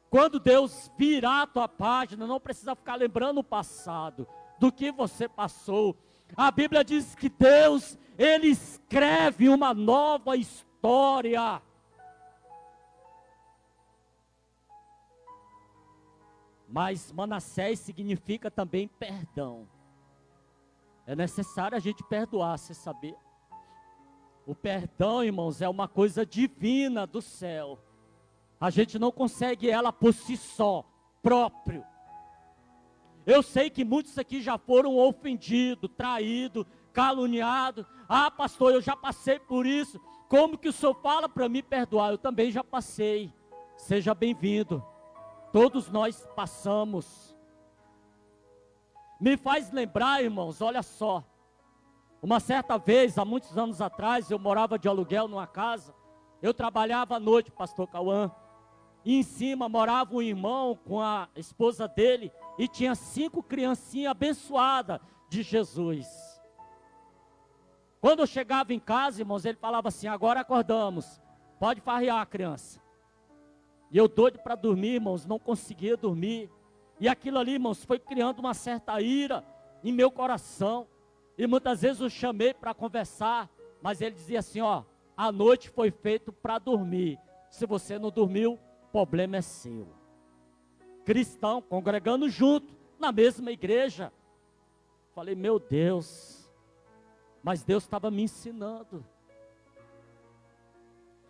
Quando Deus virar a tua página, não precisa ficar lembrando o passado, do que você passou. A Bíblia diz que Deus, Ele escreve uma nova história. Mas Manassés significa também perdão. É necessário a gente perdoar, você saber. O perdão, irmãos, é uma coisa divina do céu. A gente não consegue ela por si só, próprio. Eu sei que muitos aqui já foram ofendidos, traídos, caluniados. Ah, pastor, eu já passei por isso. Como que o senhor fala para me perdoar? Eu também já passei. Seja bem-vindo. Todos nós passamos. Me faz lembrar, irmãos, olha só. Uma certa vez, há muitos anos atrás, eu morava de aluguel numa casa. Eu trabalhava à noite, pastor Cauã. E em cima morava um irmão com a esposa dele. E tinha 5 criancinhas abençoadas de Jesus. Quando eu chegava em casa, irmãos, ele falava assim: agora acordamos, pode farrear a criança. E eu doido para dormir, irmãos, não conseguia dormir. E aquilo ali, irmãos, foi criando uma certa ira em meu coração. E muitas vezes eu chamei para conversar, mas ele dizia assim: ó, a noite foi feita para dormir. Se você não dormiu, o problema é seu. Cristão, congregando junto, na mesma igreja. Falei, meu Deus, mas Deus estava me ensinando.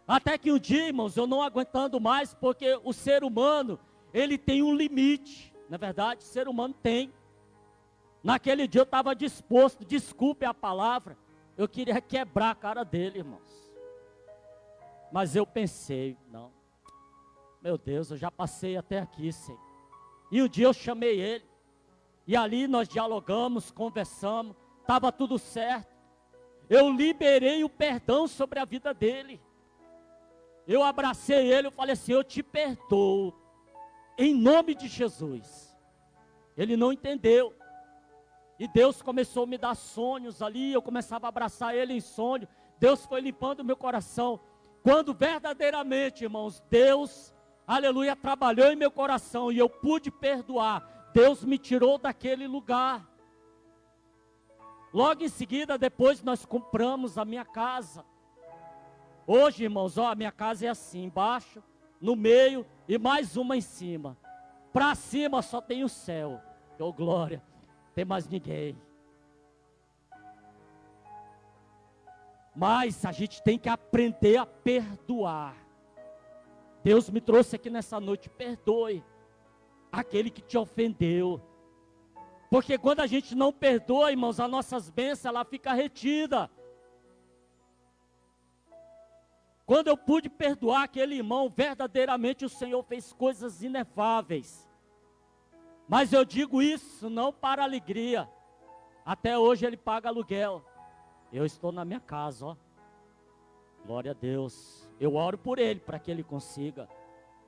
Até que um dia, irmãos, eu não aguentando mais, porque o ser humano, ele tem um limite. Na verdade, o ser humano tem. Naquele dia eu estava disposto, desculpe a palavra, eu queria quebrar a cara dele, irmãos. Mas eu pensei, não, meu Deus, eu já passei até aqui, Senhor. E um dia eu chamei ele, e ali nós dialogamos, conversamos, estava tudo certo. Eu liberei o perdão sobre a vida dele. Eu abracei ele, eu falei assim: eu te perdoo, em nome de Jesus. Ele não entendeu. E Deus começou a me dar sonhos ali, eu começava a abraçar ele em sonho. Deus foi limpando o meu coração. Quando verdadeiramente, irmãos, Deus, aleluia, trabalhou em meu coração e eu pude perdoar, Deus me tirou daquele lugar. Logo em seguida, depois nós compramos a minha casa. Hoje, irmãos, ó, a minha casa é assim, embaixo, no meio e mais uma em cima. Para cima só tem o céu. Oh, glória. Tem mais ninguém. Mas a gente tem que aprender a perdoar. Deus me trouxe aqui nessa noite, perdoe aquele que te ofendeu. Porque quando a gente não perdoa, irmãos, as nossas bênçãos, ela fica retida. Quando eu pude perdoar aquele irmão, verdadeiramente o Senhor fez coisas inefáveis. Mas eu digo isso não para alegria. Até hoje ele paga aluguel. Eu estou na minha casa, ó. Glória a Deus. Eu oro por ele para que ele consiga.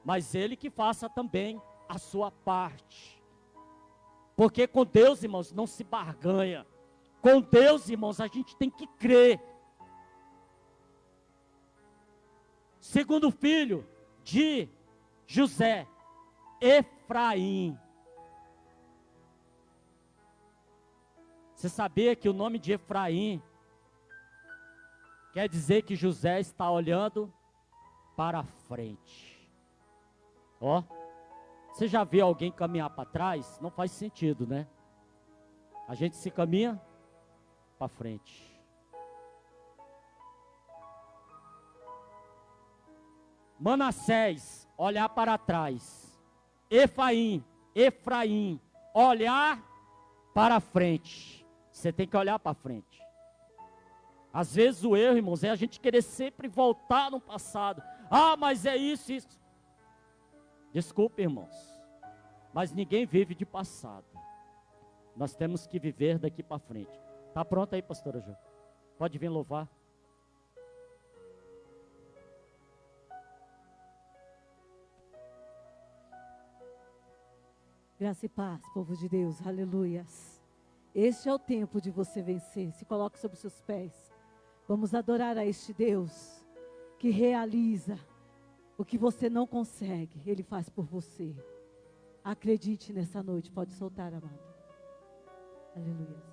Mas ele que faça também a sua parte. Porque com Deus, irmãos, não se barganha. Com Deus, irmãos, a gente tem que crer. Segundo filho de José, Efraim. Você sabia que o nome de Efraim quer dizer que José está olhando para frente. Ó, você já viu alguém caminhar para trás? Não faz sentido, né? A gente se caminha para frente. Manassés, olhar para trás. Efraim, olhar para frente. Você tem que olhar para frente. Às vezes o erro, irmãos, é a gente querer sempre voltar no passado. Ah, mas é isso, isso. Desculpe, irmãos, mas ninguém vive de passado. Nós temos que viver daqui para frente. Está pronto aí, pastora Ju? Pode vir louvar. Graça e paz, povo de Deus, aleluias. Este é o tempo de você vencer. Se coloque sobre os seus pés. Vamos adorar a este Deus que realiza o que você não consegue. Ele faz por você. Acredite nessa noite. Pode soltar, amado. Aleluia.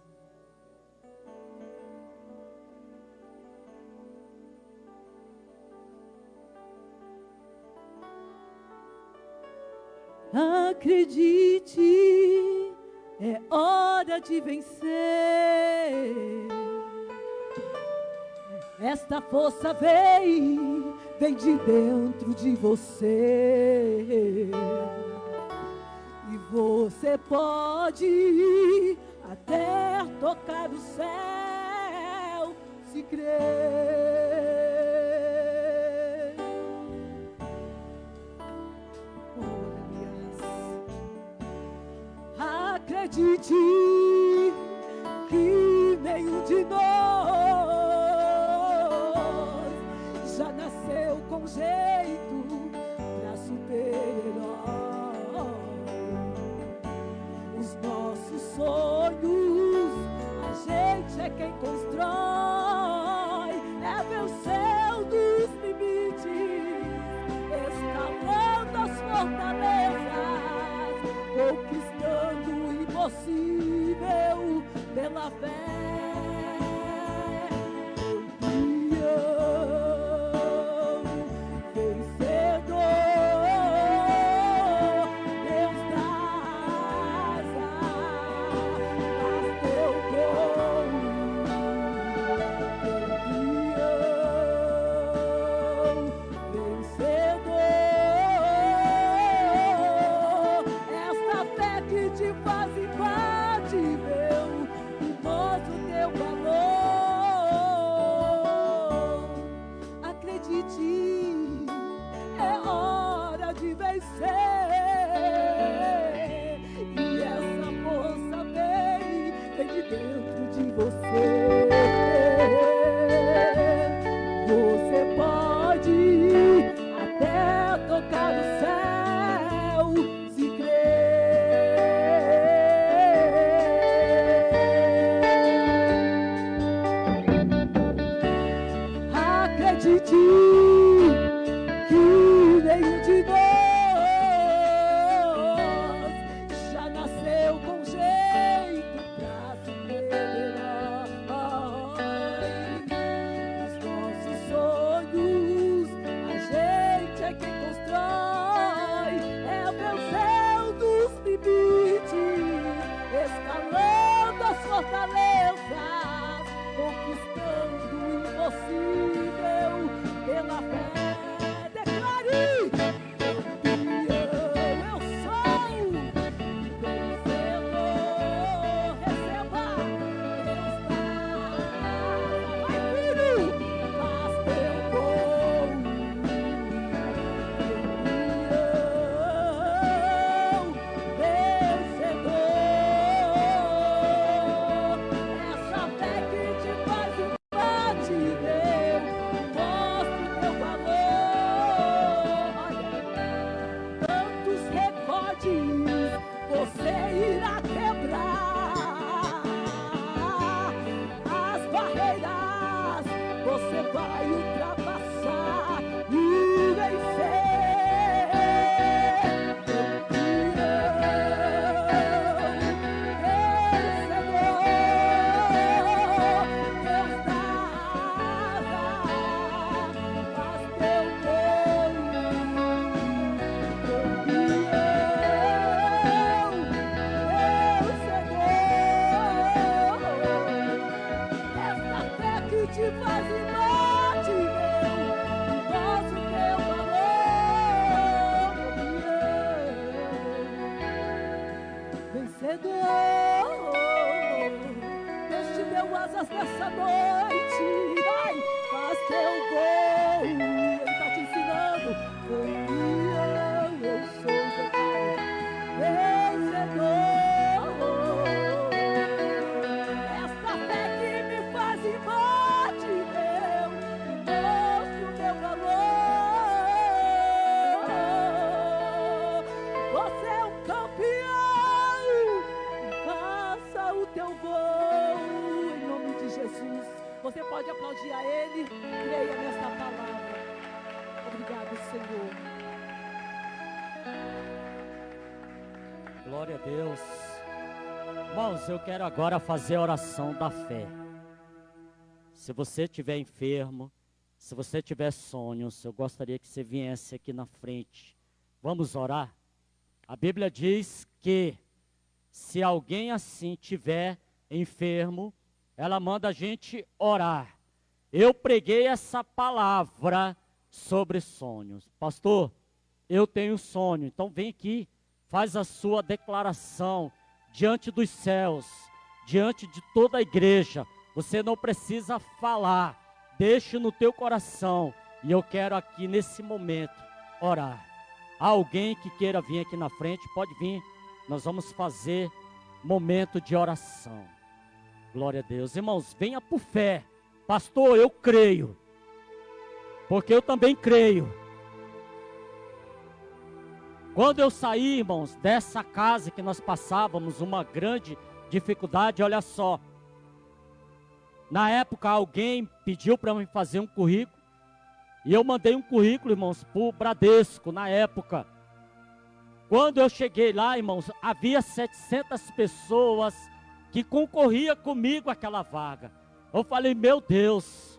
Acredite, é hora de vencer. Esta força vem de dentro de você. E você pode até tocar o céu, se crer. Acredite que nenhum de nós já nasceu com jeito pra super-herói. Os nossos sonhos, a gente é quem constrói, é vencendo os limites, escalando as fortalezas, conquistando o impossível pela fé. Você é um campeão. Glória a Deus. Irmãos, eu quero agora fazer a oração da fé. Se você estiver enfermo, se você tiver sonhos, eu gostaria que você viesse aqui na frente. Vamos orar? A Bíblia diz que se alguém assim tiver enfermo, ela manda a gente orar. Eu preguei essa palavra sobre sonhos. Pastor, eu tenho sonho, então vem aqui, faz a sua declaração diante dos céus, diante de toda a igreja. Você não precisa falar, deixe no teu coração. E eu quero aqui nesse momento orar. Alguém que queira vir aqui na frente, pode vir. Nós vamos fazer momento de oração. Glória a Deus. Irmãos, venha por fé. Pastor, eu creio. Porque eu também creio. Quando eu saí, irmãos, dessa casa que nós passávamos uma grande dificuldade, olha só. Na época alguém pediu para mim fazer um currículo. E eu mandei um currículo, irmãos, para o Bradesco, na época. Quando eu cheguei lá, irmãos, havia 700 pessoas que concorriam comigo àquela vaga. Eu falei, meu Deus,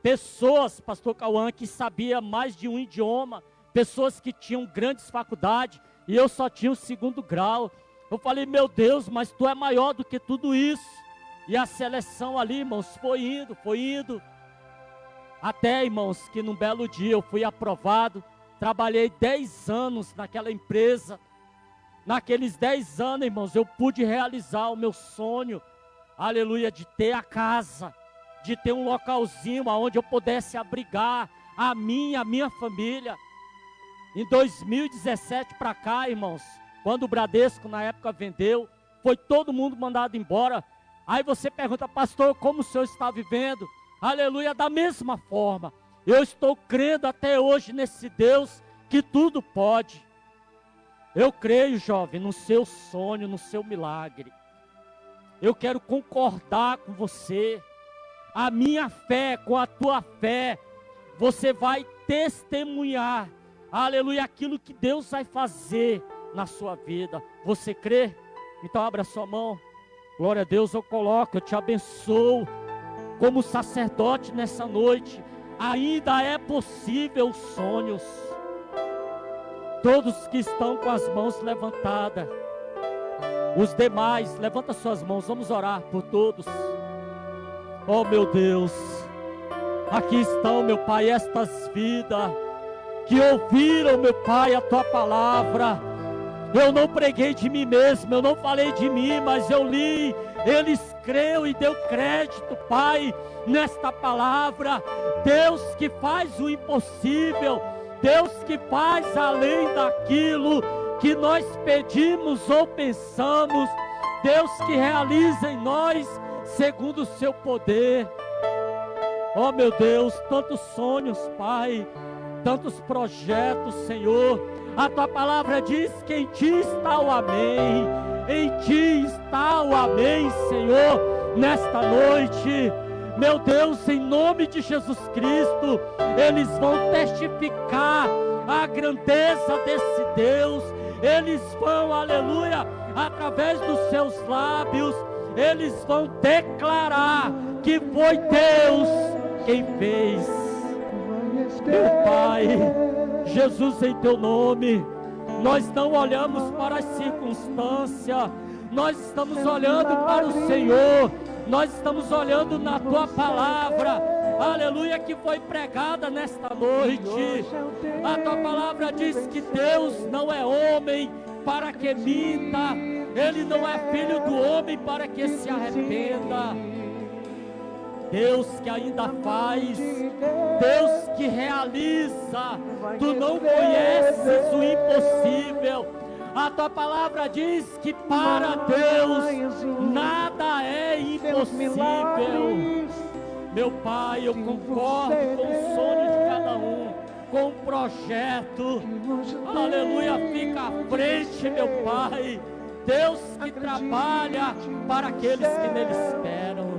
pessoas, pastor Cauã, que sabia mais de um idioma, pessoas que tinham grandes faculdades, e eu só tinha o 2º grau. Eu falei, meu Deus, mas tu é maior do que tudo isso. E a seleção ali, irmãos, foi indo. Até, irmãos, que num belo dia eu fui aprovado. Trabalhei 10 anos naquela empresa. Naqueles 10 anos, irmãos, eu pude realizar o meu sonho, aleluia, de ter a casa, de ter um localzinho onde eu pudesse abrigar a minha família. Em 2017 para cá, irmãos, quando o Bradesco na época vendeu, foi todo mundo mandado embora. Aí você pergunta, pastor, como o senhor está vivendo? Aleluia, da mesma forma. Eu estou crendo até hoje nesse Deus que tudo pode. Eu creio, jovem, no seu sonho, no seu milagre. Eu quero concordar com você. A minha fé com a tua fé, você vai testemunhar, aleluia, aquilo que Deus vai fazer na sua vida. Você crê? Então abra sua mão. Glória a Deus, eu te abençoo como sacerdote nessa noite. Ainda é possível sonhos. Todos que estão com as mãos levantadas, os demais, levanta suas mãos, vamos orar por todos. Oh meu Deus, aqui estão, meu Pai, estas vidas que ouviram, meu Pai, a tua palavra. Eu não preguei de mim mesmo, eu não falei de mim, mas eu li. Eles creu e deu crédito, Pai, nesta palavra. Deus que faz o impossível, Deus que faz além daquilo que nós pedimos ou pensamos, Deus que realiza em nós segundo o seu poder. Oh meu Deus, tantos sonhos, Pai, tantos projetos, Senhor. A tua palavra diz que em ti está o amém. Em ti está o amém, Senhor, nesta noite. Meu Deus, em nome de Jesus Cristo, eles vão testificar a grandeza desse Deus. Eles vão, aleluia, através dos seus lábios, eles vão declarar que foi Deus quem fez. Meu Pai, Jesus, em teu nome, nós não olhamos para as circunstâncias, nós estamos olhando para o Senhor, nós estamos olhando na tua palavra, aleluia, que foi pregada nesta noite. A tua palavra diz que Deus não é homem para que minta, Ele não é filho do homem para que se arrependa. Deus que ainda faz, Deus que realiza, tu não conheces o impossível. A tua palavra diz que para Deus nada é impossível. Meu Pai, eu concordo com o sonho de cada um, com o projeto, aleluia, fica à frente, meu Pai. Deus que trabalha para aqueles que nele esperam.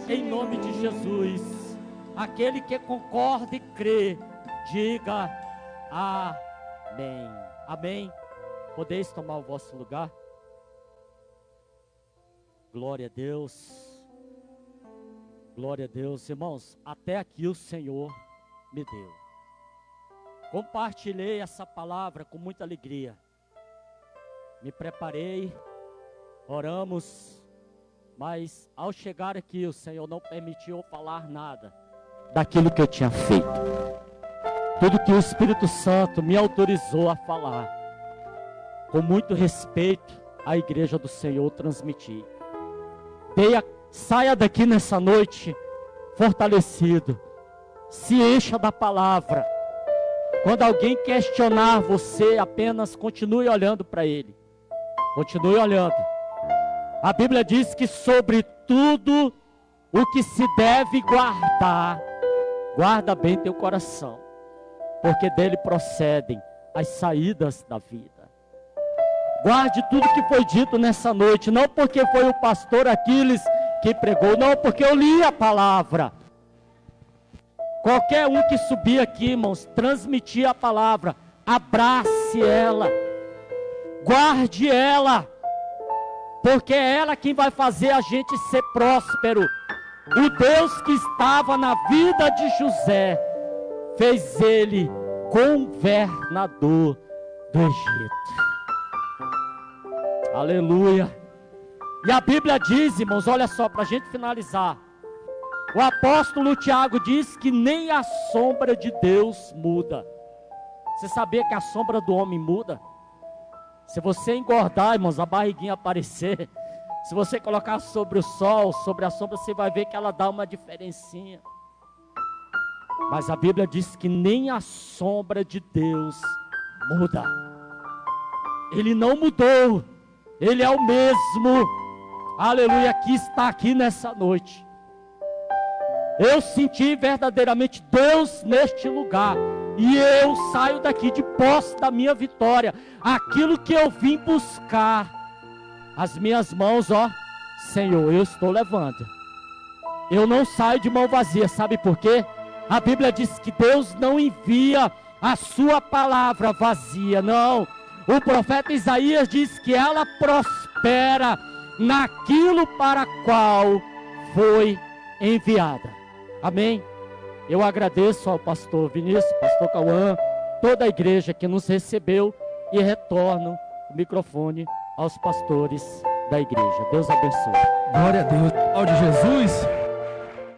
Em nome de Jesus, aquele que concorda e crê, diga amém. Amém. Podeis tomar o vosso lugar. Glória a Deus. Glória a Deus. Irmãos, até aqui o Senhor me deu. Compartilhei essa palavra com muita alegria. Me preparei, oramos, mas ao chegar aqui o Senhor não permitiu falar nada daquilo que eu tinha feito. Tudo que o Espírito Santo me autorizou a falar, com muito respeito à igreja do Senhor, transmitir. Saia daqui nessa noite fortalecido, se encha da palavra. Quando alguém questionar você, apenas continue olhando para ele. Continue olhando. A Bíblia diz que sobre tudo o que se deve guardar, guarda bem teu coração, porque dele procedem as saídas da vida. Guarde tudo que foi dito nessa noite, não porque foi o pastor Aquiles que pregou, não, porque eu li a palavra. Qualquer um que subir aqui, irmãos, transmitir a palavra, abrace ela, guarde ela, porque é ela quem vai fazer a gente ser próspero. O Deus que estava na vida de José, fez ele governador do Egito. Aleluia. E a Bíblia diz, irmãos, olha só, para a gente finalizar. O apóstolo Tiago diz que nem a sombra de Deus muda. Você sabia que a sombra do homem muda? Se você engordar, irmãos, a barriguinha aparecer, se você colocar sobre o sol, sobre a sombra, você vai ver que ela dá uma diferencinha. Mas a Bíblia diz que nem a sombra de Deus muda. Ele não mudou. Ele é o mesmo. Aleluia, que está aqui nessa noite. Eu senti verdadeiramente Deus neste lugar. E eu saio daqui de posse da minha vitória. Aquilo que eu vim buscar. As minhas mãos, ó, Senhor, eu estou levando. Eu não saio de mão vazia, sabe por quê? A Bíblia diz que Deus não envia a sua palavra vazia, não. O profeta Isaías diz que ela prospera naquilo para qual foi enviada. Amém? Eu agradeço ao pastor Vinícius, pastor Cauã, toda a igreja que nos recebeu e retorno o microfone aos pastores da igreja. Deus abençoe. Glória a Deus. Ao de Jesus.